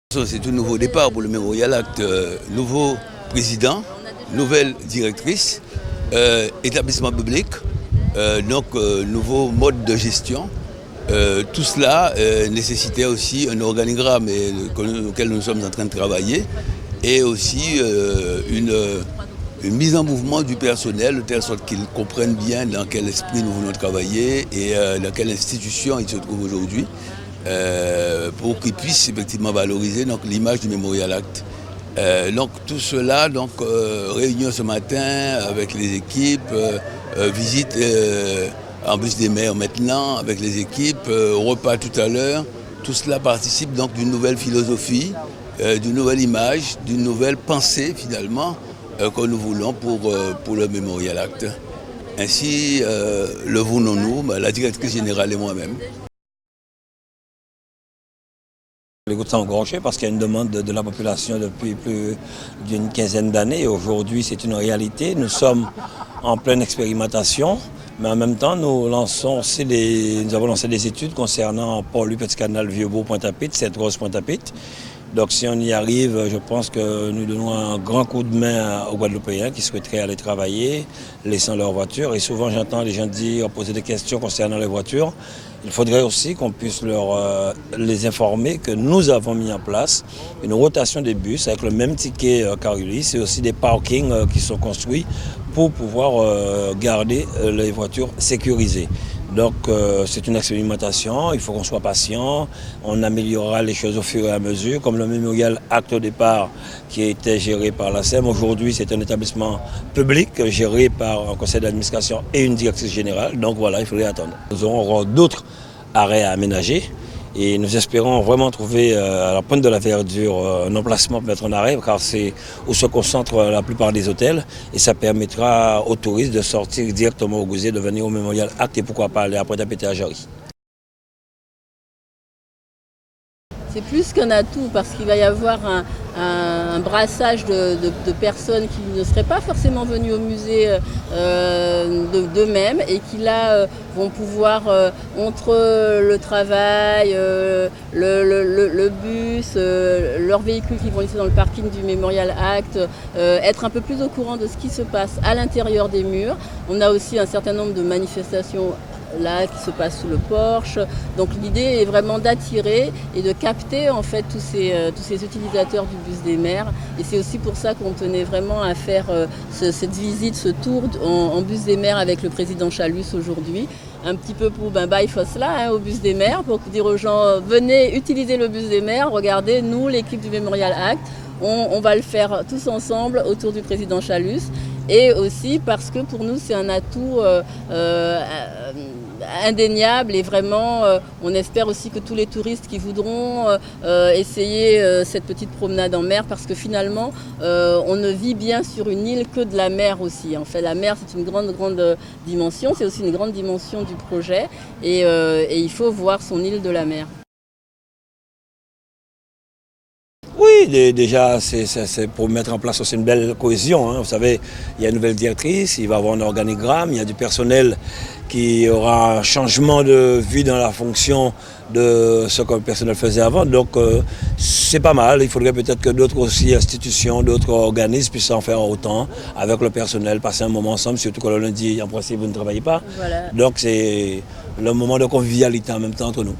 C'est un nouveau départ pour le Mémorial Act. Nouveau président, nouvelle directrice, établissement public, nouveau mode de gestion. Tout cela nécessitait aussi un organigramme auquel nous sommes en train de travailler et aussi une mise en mouvement du personnel de telle sorte qu'ils comprennent bien dans quel esprit nous voulons travailler et dans quelle institution ils se trouvent aujourd'hui. Pour qu'ils puissent effectivement valoriser l'image du Mémorial Act. Tout cela, réunion ce matin avec les équipes, visite en bus des maires maintenant avec les équipes, repas tout à l'heure. Tout cela participe donc d'une nouvelle philosophie, d'une nouvelle image, d'une nouvelle pensée finalement que nous voulons pour le Mémorial Act. Ainsi le voulons-nous, la directrice générale et moi-même. Les gouttes sont engorgées parce qu'il y a une demande de la population depuis plus d'une quinzaine d'années. Aujourd'hui, c'est une réalité. Nous sommes en pleine expérimentation, mais en même temps, nous avons lancé des études concernant Port-Louis, Petit-Canal, Vieux-Bourg, Pointe-à-Pitre, Sainte-Rose, Pointe-à-Pitre. Donc si on y arrive, je pense que nous donnons un grand coup de main aux Guadeloupéens qui souhaiteraient aller travailler, laissant leur voiture. Et souvent j'entends les gens poser des questions concernant les voitures. Il faudrait aussi qu'on puisse les informer que nous avons mis en place une rotation des bus avec le même ticket Carulis et aussi des parkings qui sont construits pour pouvoir garder les voitures sécurisées. Donc c'est une expérimentation, il faut qu'on soit patient, on améliorera les choses au fur et à mesure, comme le Mémorial Act au départ qui était géré par la SEM. Aujourd'hui c'est un établissement public géré par un conseil d'administration et une directrice générale, donc voilà, il faudrait attendre. Nous aurons d'autres arrêts à aménager et nous espérons vraiment trouver à la pointe de la verdure un emplacement pour mettre en arrêt, car c'est où se concentrent la plupart des hôtels et ça permettra aux touristes de sortir directement au Gouzé, de venir au Mémorial Act et pourquoi pas aller à Pointe-à-Pitre et à Jarry. C'est plus qu'un atout parce qu'il va y avoir un brassage de personnes qui ne seraient pas forcément venues au musée d'eux-mêmes et qui là vont pouvoir, entre le travail, le bus, leurs véhicules qui vont laisser dans le parking du Mémorial Act, être un peu plus au courant de ce qui se passe à l'intérieur des murs. On a aussi un certain nombre de manifestations là qui se passe sous le porche. Donc l'idée est vraiment d'attirer et de capter en fait tous ces utilisateurs du bus des mers. Et c'est aussi pour ça qu'on tenait vraiment à faire cette visite, ce tour en bus des mers avec le président Chalus aujourd'hui. Un petit peu pour bye Fosla au bus des mers, pour dire aux gens venez utiliser le bus des mers, regardez nous l'équipe du Mémorial Act, on va le faire tous ensemble autour du président Chalus. Et aussi parce que pour nous c'est un atout indéniable et vraiment on espère aussi que tous les touristes qui voudront essayer cette petite promenade en mer, parce que finalement on ne vit bien sur une île que de la mer aussi. En fait la mer c'est une grande dimension, c'est aussi une grande dimension du projet et il faut voir son île de la mer. Oui, déjà, c'est pour mettre en place aussi une belle cohésion. Vous savez, il y a une nouvelle directrice, il va y avoir un organigramme, il y a du personnel qui aura un changement de vue dans la fonction de ce que le personnel faisait avant. Donc, c'est pas mal. Il faudrait peut-être que d'autres aussi institutions, d'autres organismes puissent en faire autant avec le personnel, passer un moment ensemble, surtout que le lundi, en principe, vous ne travaillez pas. Voilà. Donc, c'est le moment de convivialité en même temps entre nous.